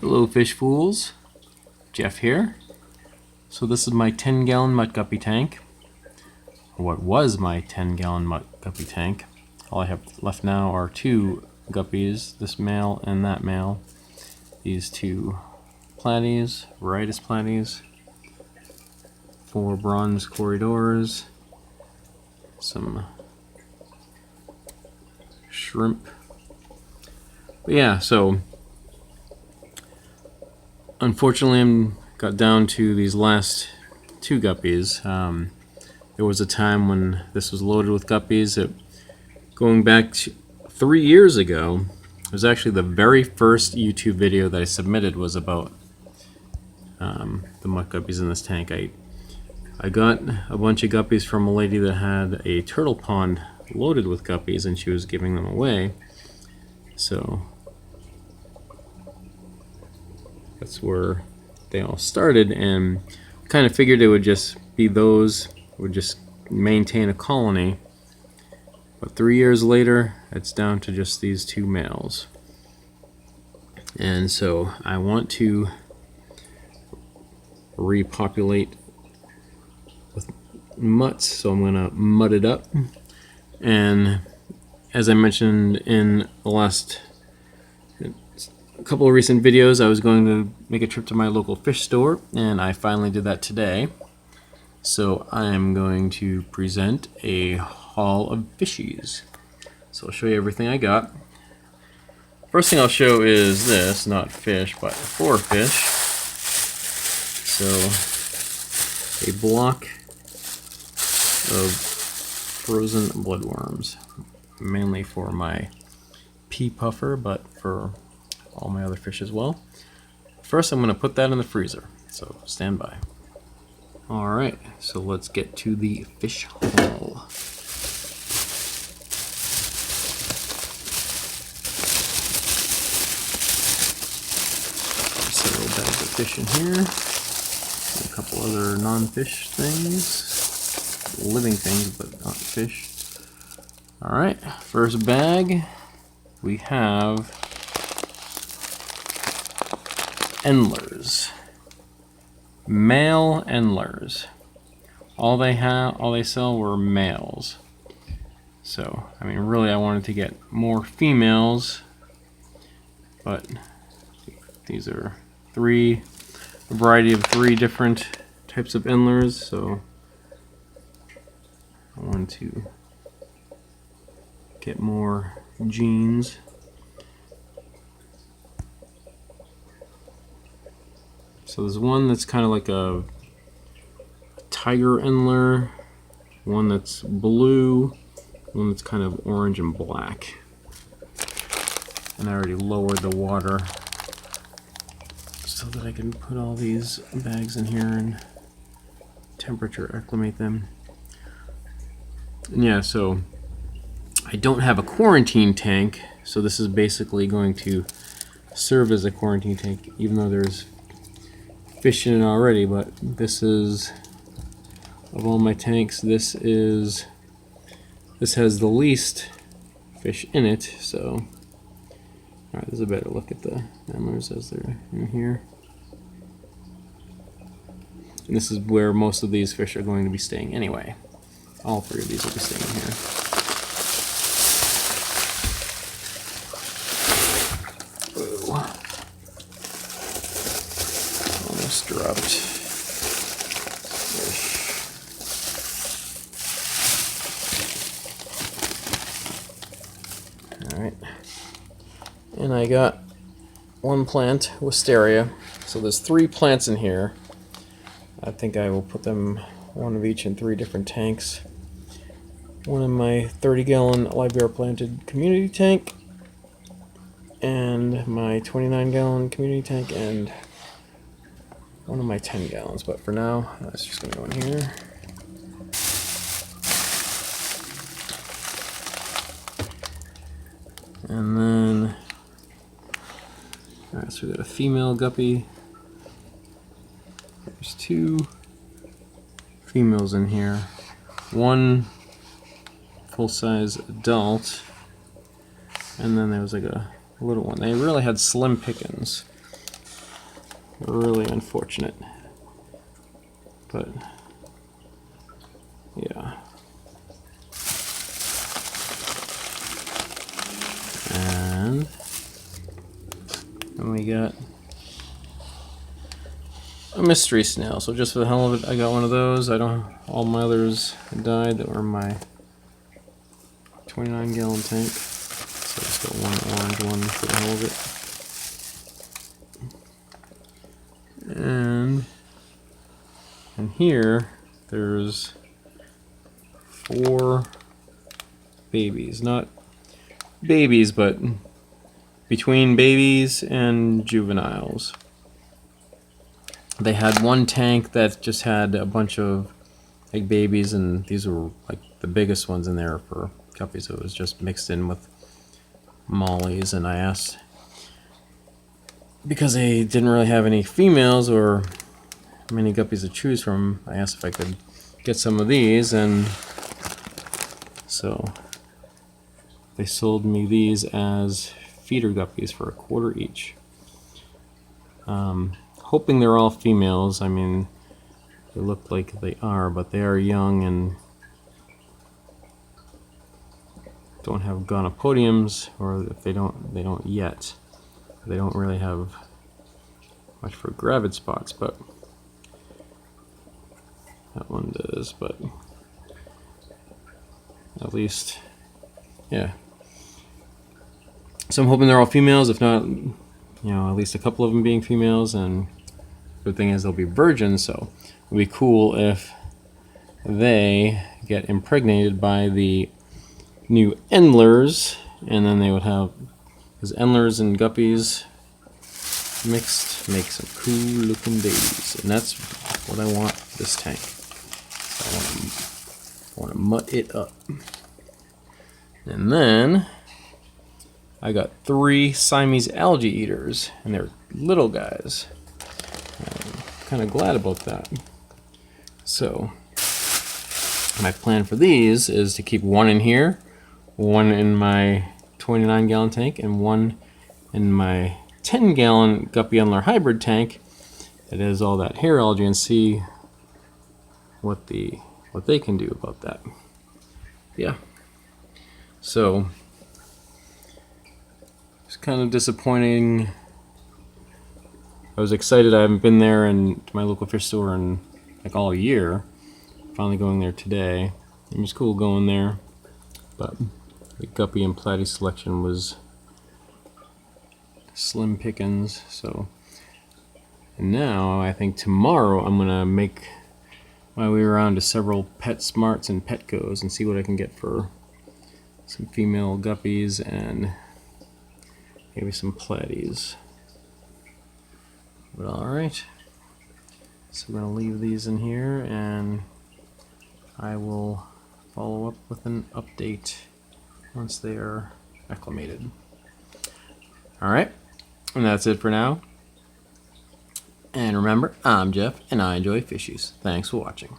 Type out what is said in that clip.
Hello fish fools, Jeff here. So this is my 10-gallon Mutt Guppy tank. What was my 10-gallon Mutt Guppy tank. All I have left now are two guppies, this male and that male. These two platies, Varitus platies, 4 bronze corridors, some shrimp. But yeah, so unfortunately I got down to these last 2 guppies. There was a time when this was loaded with guppies. Going back to 3 years ago, it was actually the very first YouTube video that I submitted was about the mutt guppies in this tank. I got a bunch of guppies from a lady that had a turtle pond loaded with guppies and she was giving them away. So that's where they all started, and kind of figured it would just be those, would just maintain a colony. But 3 years later, it's down to just these 2 males. And so I want to repopulate with mutts, so I'm going to mutt it up. And as I mentioned in the last couple of recent videos, I was going to make a trip to my local fish store, and I finally did that today. So I am going to present a haul of fishies. So I'll show you everything I got. First thing I'll show is this, not fish, but 4 fish. So a block of frozen bloodworms, mainly for my pea puffer, but for all my other fish as well. First I'm going to put that in the freezer, so stand by. Alright, so let's get to the fish haul. Several bags of fish in here, and a couple other non-fish things, living things but not fish. Alright, first bag we have endlers. Male endlers. All they sell were males. So, I mean, really I wanted to get more females, but these are a variety of 3 different types of endlers, so I wanted to get more genes. So there's one that's kind of like a tiger endler, one that's blue, one that's kind of orange and black. And I already lowered the water so that I can put all these bags in here and temperature acclimate them. And yeah, so I don't have a quarantine tank, so this is basically going to serve as a quarantine tank, even though there's fish in it already. But this is, of all my tanks, this has the least fish in it. So alright, there's a better look at the endlers as they're in here. And this is where most of these fish are going to be staying anyway. All 3 of these will be staying here. Whoa. Almost dropped fish. Alright. And I got 1 plant, wisteria. So there's 3 plants in here. I think I will put them 1 of each in 3 different tanks. One in my 30-gallon live bear planted community tank, and my 29-gallon community tank, and one of my 10 gallons. But for now, that's just going to go in here. And then, alright, so we got a female guppy. There's 2 females in here. 1 full-size adult, and then there was like a little one. They really had slim pickings. Really unfortunate. But yeah. And then we got a mystery snail. So just for the hell of it, I got one of those. All my others died that were in my 29-gallon tank. So I just got one orange one for the hell of it. And in here, there's 4 babies. Not babies, but between babies and juveniles. They had one tank that just had a bunch of like babies, and these were like the biggest ones in there for guppies, so it was just mixed in with mollies. And I asked, because they didn't really have any females or many guppies to choose from, I asked if I could get some of these, and so they sold me these as feeder guppies for $1 each. Hoping they're all females. I mean, they look like they are, but they are young and don't have gonopodiums, or if they don't yet. They don't really have much for gravid spots, but that one does. But at least, yeah. So I'm hoping they're all females. If not, at least a couple of them being females. And the good thing is they'll be virgins, so it'll be cool if they get impregnated by the new endlers, and then they would have, because endlers and guppies mixed make some cool looking babies, and that's what I want for this tank. So I want to mutt it up. And then I got 3 Siamese algae eaters, and they're little guys. I'm kind of glad about that. So my plan for these is to keep one in here, one in my 29-gallon tank, and one in my 10-gallon guppy endler hybrid tank that has all that hair algae, and see what they can do about that. Yeah. So it's kind of disappointing. I was excited. I haven't been there and to my local fish store in like all year. Finally going there today. It was cool going there, but the guppy and platy selection was slim pickings. So, and now I think tomorrow I'm gonna make my way around to several PetSmarts and Petcos and see what I can get for some female guppies and maybe some platies. But alright, so I'm going to leave these in here, and I will follow up with an update once they are acclimated. Alright, and that's it for now. And remember, I'm Jeff, and I enjoy fishies. Thanks for watching.